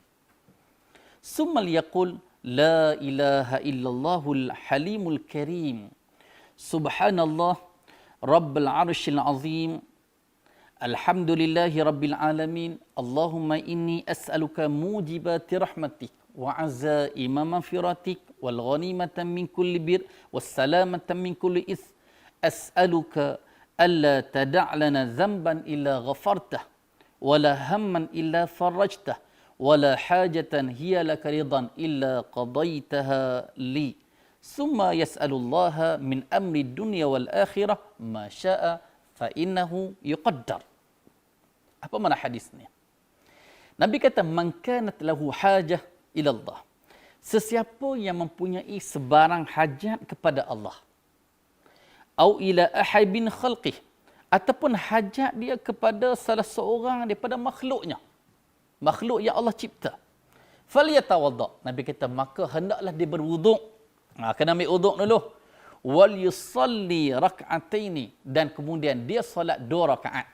Speaker 1: Summa liyaqul la ilaha illallahul halimul karim. Subhanallah rabbil arsyil azim. Alhamdulillahi rabbil alamin. Allahumma inni as'aluka mujibati rahmatik wa azaima maghfiratik wal ghanimata min kulli bir was salamata min kulli its. As'aluka alla tada' lana dhanban illa ghafartah wala hamman illa farajtah wala hajatan hiya laka ridan illa qadaitaha li. Summa yas'alullaha min amri dunya wal akhirah ma syaa fa innahu yuqaddar." Apa makna hadis ni? Nabi kata, man kanat lahu hajah ila Allah. Sesiapa yang mempunyai sebarang hajat kepada Allah. Au ila ahadin khalqih, ataupun hajat dia kepada salah seorang daripada makhluknya. Makhluk yang Allah cipta. Falyatawadda. Nabi kata, maka hendaklah dia berwuduk. Kena ambil wuduk dulu. Wal yusalli rak'ataini, dan kemudian dia solat 2 rakaat.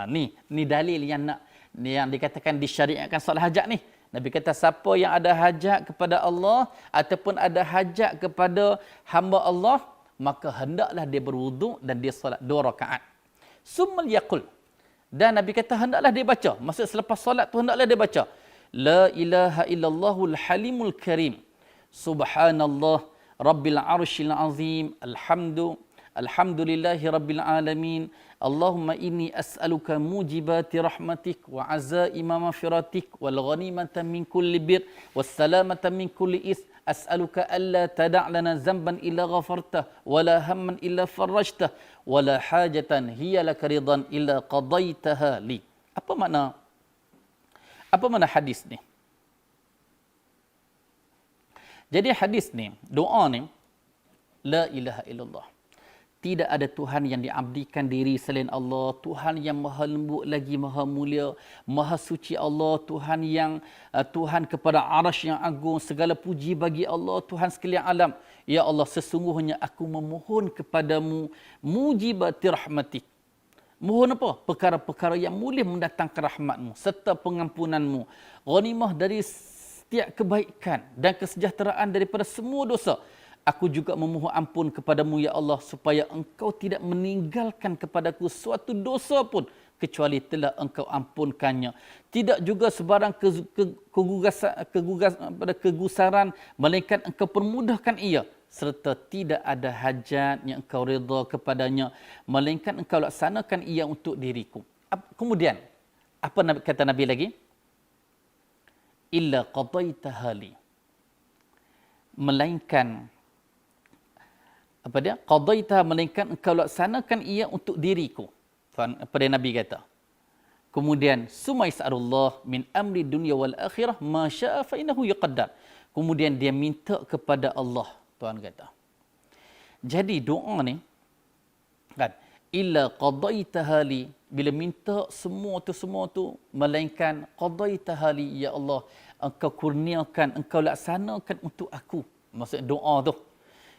Speaker 1: Ni dalil yang dikatakan disyariatkan solat hajat ni. Nabi kata siapa yang ada hajat kepada Allah ataupun ada hajat kepada hamba Allah, maka hendaklah dia berwuduk dan dia solat 2 rakaat. Summal yaqul, dan Nabi kata hendaklah dia baca. Maksud selepas solat tu hendaklah dia baca, la ilaha illallahul halimul karim. Subhanallah rabbil arsyil azim. Alhamdulillahi rabbil alamin. Allahumma inni as'aluka mujibati rahmatik wa azaima maghfiratik wal ghanimata min kulli bir was salamata min kulli is. As'aluka alla tada' lana zamban illa ghafartah wa la hamman illa farajtah wa la hajatan hiya laka ridan illa qadaitaha li. Apa makna hadis ni? Jadi hadis ni, doa ni, la ilaha illallah. Tidak ada Tuhan yang diabdikan diri selain Allah. Tuhan yang maha lembut lagi maha mulia. Maha suci Allah. Tuhan kepada arasy yang agung. Segala puji bagi Allah. Tuhan sekalian alam. Ya Allah, sesungguhnya aku memohon kepadamu mujibati rahmatik. Mohon apa? Perkara-perkara yang boleh mendatangkan rahmatmu serta pengampunanmu. Ghanimah dari setiap kebaikan dan kesejahteraan daripada semua dosa. Aku juga memohon ampun kepadamu ya Allah supaya engkau tidak meninggalkan kepadaku suatu dosa pun kecuali telah engkau ampunkannya. Tidak juga sebarang kegusaran melainkan engkau permudahkan ia. Serta tidak ada hajat yang engkau redha kepadanya melainkan engkau laksanakan ia untuk diriku. Kemudian, apa kata Nabi lagi? Illa qadaitaha li. Melainkan apa dia? Qadaitaha, melainkan engkau laksanakan ia untuk diriku. Pada Nabi kata. Kemudian summa yas'alullah min amri dunya wal akhirah ma syaa fa innahu yuqaddar. Kemudian dia minta kepada Allah, Tuhan kata. Jadi doa ni kan, illa qadaitaha li, bila minta semua tu melainkan qadaitaha li, ya Allah engkau kurniakan, engkau laksanakan untuk aku. Maksud doa tu.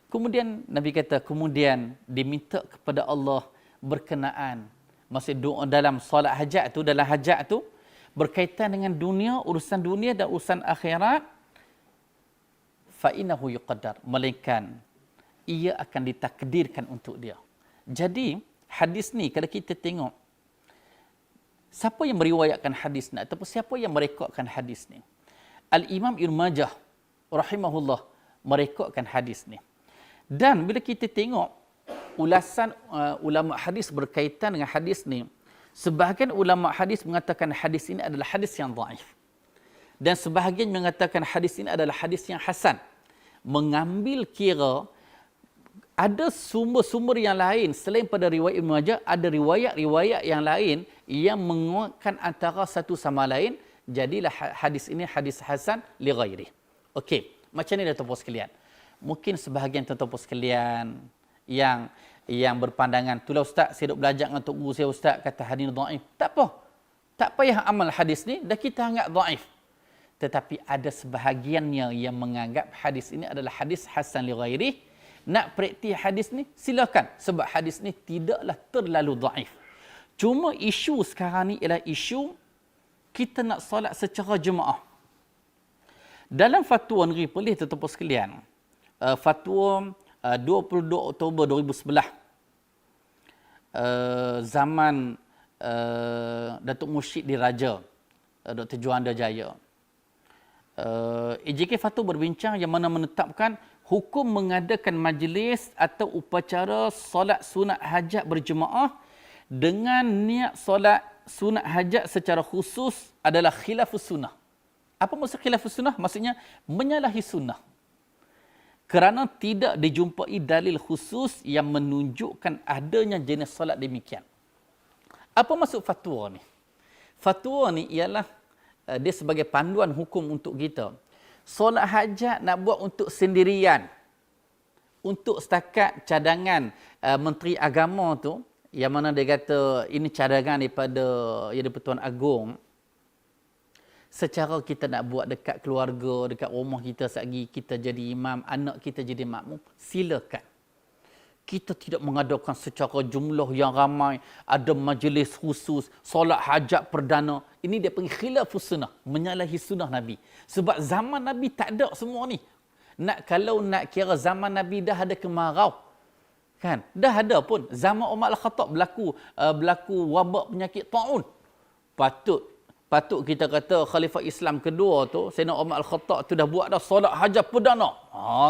Speaker 1: Kemudian Nabi kata, kemudian diminta kepada Allah berkenaan. Maksud doa dalam solat hajat tu, dalam hajat tu berkaitan dengan dunia, urusan dunia dan urusan akhirat. Fa innahu yuqaddar, melainkan ia akan ditakdirkan untuk dia. Jadi hadis ni kalau kita tengok siapa yang meriwayatkan hadis ni ataupun siapa yang merekodkan hadis ni? Al-Imam Ibn Majah rahimahullah merekodkan hadis ni. Dan bila kita tengok ulasan ulama hadis berkaitan dengan hadis ni, sebahagian ulama hadis mengatakan hadis ini adalah hadis yang dhaif. Dan sebahagian mengatakan hadis ini adalah hadis yang hasan. Mengambil kira ada sumber-sumber yang lain selain pada riwayat Ibn Majah, ada riwayat-riwayat yang lain yang menguatkan antara satu sama lain, jadilah hadis ini hadis hasan li ghairi. Okey, macam ni tuan-tuan sekalian. Mungkin sebahagian tuan-tuan sekalian yang berpandangan, itulah ustaz, saya duk belajar dengan tok guru saya ustaz kata hadis dhaif. Tak apa. Tak payah amal hadis ni dah kita anggap dhaif. Tetapi ada sebahagiannya yang menganggap hadis ini adalah hadis hasan li ghairi. Nak praktik hadis ni silakan, sebab hadis ni tidaklah terlalu dhaif. Cuma isu sekarang ni ialah isu kita nak solat secara jemaah. Dalam fatwa negeri Perlis tuan-tuan sekalian, fatwa 22 Oktober 2011, zaman Datuk Mursyid Diraja, Dr. Juanda Jaya, AJK Fatwa berbincang yang mana menetapkan hukum mengadakan majlis atau upacara solat sunat hajat berjemaah dengan niat solat sunat hajat secara khusus adalah khilafus sunnah. Apa maksud khilafus sunnah? Maksudnya menyalahi sunnah. Kerana tidak dijumpai dalil khusus yang menunjukkan adanya jenis solat demikian. Apa maksud fatwa ni? Fatwa ni ialah dia sebagai panduan hukum untuk kita. Solat hajat nak buat untuk sendirian, untuk setakat cadangan Menteri Agama tu, yang mana dia kata ini cadangan daripada Yang di-Pertuan Agong. Secara kita nak buat dekat keluarga, dekat rumah kita sehari kita jadi imam, anak kita jadi makmum, silakan. Kita tidak mengadakan secara jumlah yang ramai, ada majlis khusus, solat hajat perdana. Ini dia panggil khilafus sunnah, menyalahi sunnah Nabi. Sebab zaman Nabi tak ada semua ni. Kalau nak kira zaman Nabi dah ada kemarau. Kan? Dah ada pun. Zaman Umar Al-Khattab berlaku wabak penyakit ta'un. Patut kita kata Khalifah Islam kedua tu, Sayyidina Umar Al-Khattab tu dah buat dah solat hajat perdana.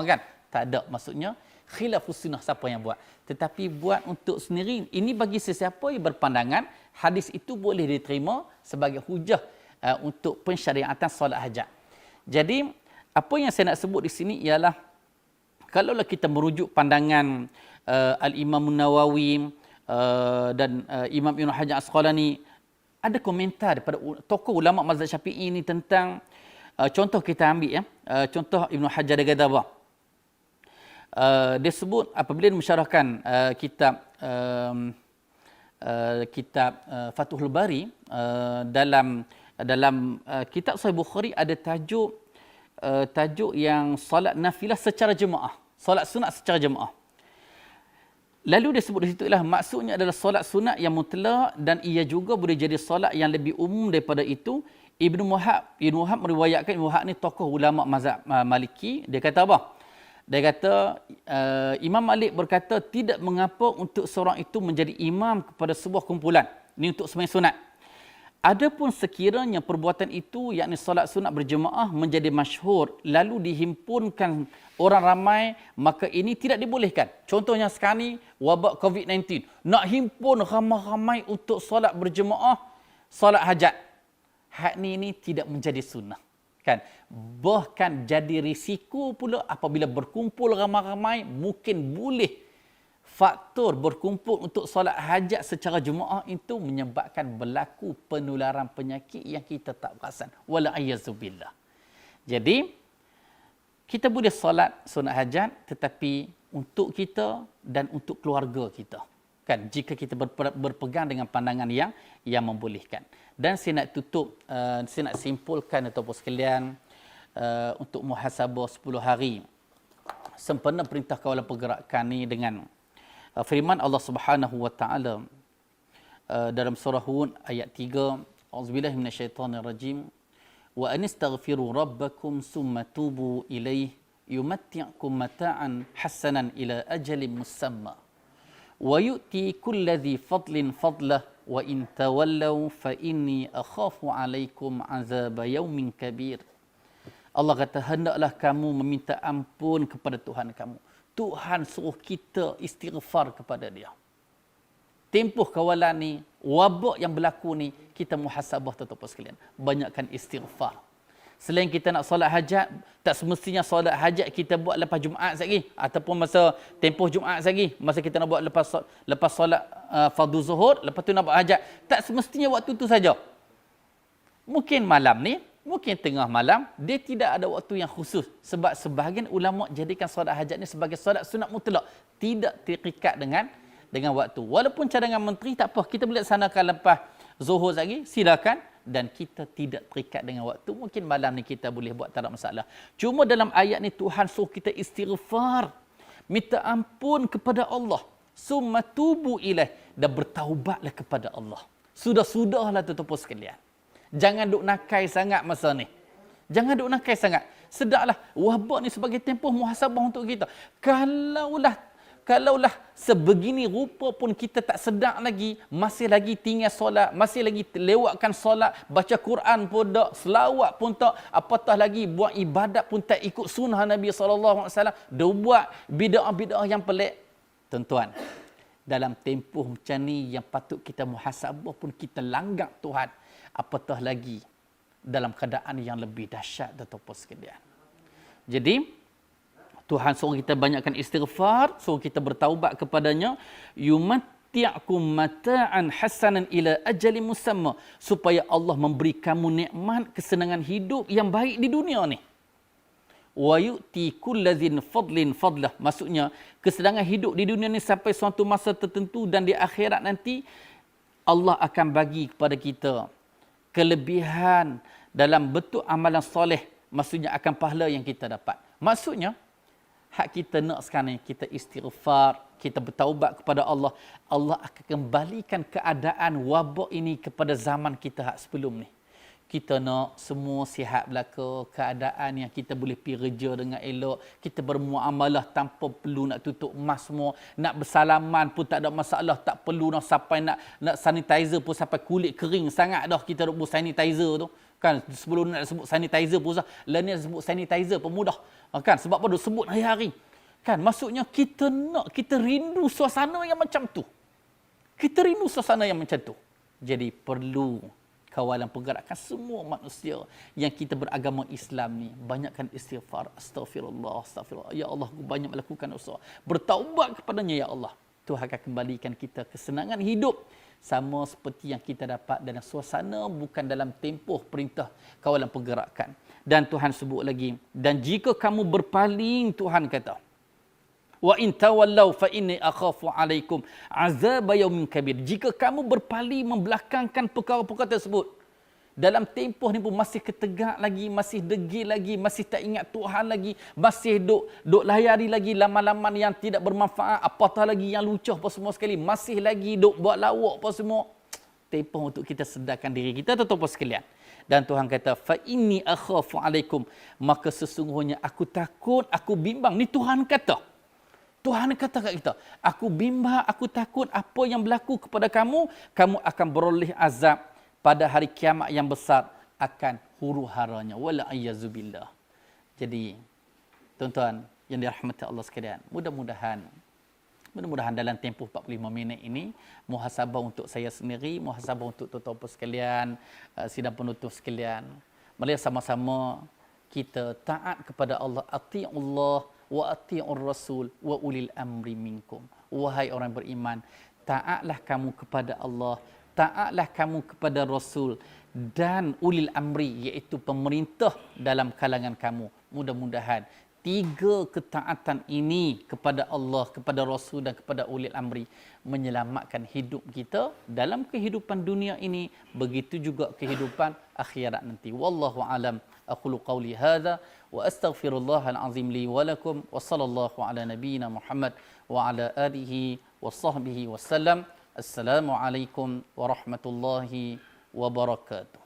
Speaker 1: Kan? Tak ada. Maksudnya, khilafus sunnah siapa yang buat. Tetapi buat untuk sendiri, ini bagi sesiapa yang berpandangan hadis itu boleh diterima sebagai hujah untuk pensyariatan solat hajat. Jadi apa yang saya nak sebut di sini ialah kalaulah kita merujuk pandangan Al-Imam Nawawi dan Imam Ibn Hajar Asqalani, ada komentar daripada tokoh ulama mazhab Syafi'i ini tentang contoh kita ambil contoh Ibn Hajar dia kata apa? Dia sebut apabila dia mensyarahkan kitab Fathul Bari dalam kitab Sahih Bukhari ada tajuk yang solat nafilah secara jemaah, solat sunat secara jemaah. Lalu dia sebut di situ maksudnya adalah solat sunat yang mutlak dan ia juga boleh jadi solat yang lebih umum daripada itu. Ibnu Wahab meriwayatkan, Ibnu Wahab ni tokoh ulama mazhab Maliki, dia kata apa? Dia kata Imam Malik berkata tidak mengapa untuk seorang itu menjadi imam kepada sebuah kumpulan. Ini untuk sembahyang sunat. Adapun sekiranya perbuatan itu, yakni solat sunat berjemaah menjadi masyhur lalu dihimpunkan orang ramai, maka ini tidak dibolehkan. Contohnya sekarang ni wabak COVID-19, nak himpun ramai-ramai untuk solat berjemaah, solat hajat. Hak ini tidak menjadi sunnah. Kan? Bahkan jadi risiko pula apabila berkumpul ramai-ramai, mungkin boleh faktor berkumpul untuk solat hajat secara jemaah itu menyebabkan berlaku penularan penyakit yang kita tak perasan. Wala'ayyazubillah. Jadi, kita boleh solat sunat hajat tetapi untuk kita dan untuk keluarga kita. Kan, jika kita berpegang dengan pandangan yang membolehkan. Dan saya nak tutup, saya nak simpulkan ataupun sekalian untuk muhasabah 10 hari sempena perintah kawalan pergerakan ni dengan firman Allah Subhanahu wa taala dalam surah Hud ayat 3, auzubillahi minasyaitonirrajim, wa anistaghfiru rabbakum summa tubu ilaihi yumatti'kum mata'an hasanan ila ajalin musamma wa yu'ti kulladzi fadlin fadlah wa in tawallaw fa inni akhafu 'alaikum 'azab yaumin kabir. Allah kata, hendaklah kamu meminta ampun kepada Tuhan kamu. Tuhan suruh kita istighfar kepada dia. Tempoh kawalan ni, wabak yang berlaku ni, kita muhasabah tuan-tuan sekalian. Banyakkan istighfar. Selain kita nak solat hajat, tak semestinya solat hajat kita buat lepas Jumaat lagi. Ataupun masa tempoh Jumaat lagi. Masa kita nak buat lepas solat fardu zuhur, lepas tu nak buat hajat. Tak semestinya waktu tu saja. Mungkin malam ni, mungkin tengah malam, dia tidak ada waktu yang khusus. Sebab sebahagian ulama jadikan solat hajat ni sebagai solat sunat mutlak. Tidak terikat dengan waktu. Walaupun cadangan menteri, tak apa. Kita boleh laksanakan lepas zuhur lagi, silakan. Dan kita tidak terikat dengan waktu. Mungkin malam ni kita boleh buat, tak ada masalah. Cuma dalam ayat ni Tuhan suruh kita istighfar. Minta ampun kepada Allah. Summa tubu ilaih. Dan bertaubatlah kepada Allah. Sudah-sudahlah tuan-tuan sekalian. Jangan duk nakai sangat masa ni. Jangan duk nakai sangat. Sedaklah wabak ni sebagai tempoh muhasabah untuk kita. Kalaulah sebegini rupa pun kita tak sedar lagi, masih lagi tinggal solat, masih lagi lewatkan solat, baca Quran pun tak, selawat pun tak, apatah lagi buat ibadat pun tak ikut sunnah Nabi SAW, dia buat bid'ah-bid'ah yang pelik. Tuan-tuan, dalam tempoh macam ni yang patut kita muhasabah pun kita langgak Tuhan. Apatah lagi dalam keadaan yang lebih dahsyat tuan-tuan sekalian. Jadi Tuhan suruh kita banyakkan istighfar, suruh kita bertaubat kepadanya, yumatti'kum mata'an hasanan ila ajalin musamma, supaya Allah memberi kamu nikmat kesenangan hidup yang baik di dunia ni. Wa yu'ti kulladzin fadlin fadlah, maksudnya kesenangan hidup di dunia ni sampai suatu masa tertentu, dan di akhirat nanti Allah akan bagi kepada kita kelebihan dalam bentuk amalan soleh, maksudnya akan pahala yang kita dapat. Maksudnya hak kita nak sekarang ni, kita istighfar, kita bertaubat kepada Allah. Allah akan kembalikan keadaan wabak ini kepada zaman kita hak sebelum ni. Kita nak semua sihat belaka, keadaan yang kita boleh pergi kerja dengan elok, kita bermuamalah tanpa perlu nak tutup mask semua, nak bersalaman pun tak ada masalah, tak perlu nak sampai nak sanitizer pun sampai kulit kering sangat dah kita nak buat sanitizer tu. Kan, sebelum nak sebut sanitizer pun usah, lain ni sebut sanitizer pun mudah. Kan, sebab apa dia sebut hari-hari. Kan maksudnya kita rindu suasana yang macam tu. Kita rindu suasana yang macam tu. Jadi perlu kawalan pergerakan semua manusia yang kita beragama Islam ni, banyakkan istighfar, astagfirullah, astagfirullah. Ya Allah, aku banyak melakukan dosa. Bertaubat kepadanya ya Allah. Tuhan akan kembalikan kita kesenangan hidup sama seperti yang kita dapat dalam suasana bukan dalam tempoh perintah kawalan pergerakan. Dan Tuhan sebut lagi, dan jika kamu berpaling, Tuhan kata, wa in tawallau fa inni akhafu alaikum azab yaumin kabir. Jika kamu berpaling membelakangkan perkara-perkara tersebut, dalam tempoh ni pun masih ketegak lagi, masih degil lagi, masih tak ingat Tuhan lagi, masih duk layari lagi laman-laman yang tidak bermanfaat, apatah lagi yang lucah apa semua sekali, masih lagi duk buat lawak apa semua. Tempoh untuk kita sedarkan diri kita, tuan-tuan sekalian. Dan Tuhan kata, fa inni akhafu alaikum, maka sesungguhnya aku takut, aku bimbang. Ni Tuhan kata. Tuhan kata kat kita, aku bimbang, aku takut apa yang berlaku kepada kamu, kamu akan beroleh azab pada hari kiamat yang besar, akan huru-haranya. Wala ayyazubillah. Jadi, tuan-tuan yang dirahmati Allah sekalian, mudah-mudahan dalam tempoh 45 minit ini, muhasabah untuk saya sendiri, muhasabah untuk tuan-tuan sekalian, sidang penutup sekalian. Mari sama-sama kita taat kepada Allah, ati'ullah wa ati'ur rasul wa ulil amri minkum. Wahai orang beriman, taatlah kamu kepada Allah, taatlah kamu kepada Rasul dan ulil amri, iaitu pemerintah dalam kalangan kamu. Mudah-mudahan tiga ketaatan ini kepada Allah, kepada Rasul dan kepada ulil amri menyelamatkan hidup kita dalam kehidupan dunia ini, begitu juga kehidupan akhirat nanti. Wallahu alam. Aqulu qawli hadza wa astaghfirullahal azim li wa lakum wa sallallahu ala nabiyyina Muhammad wa ala alihi wa sahbihi wasallam. Assalamualaikum warahmatullahi wabarakatuh.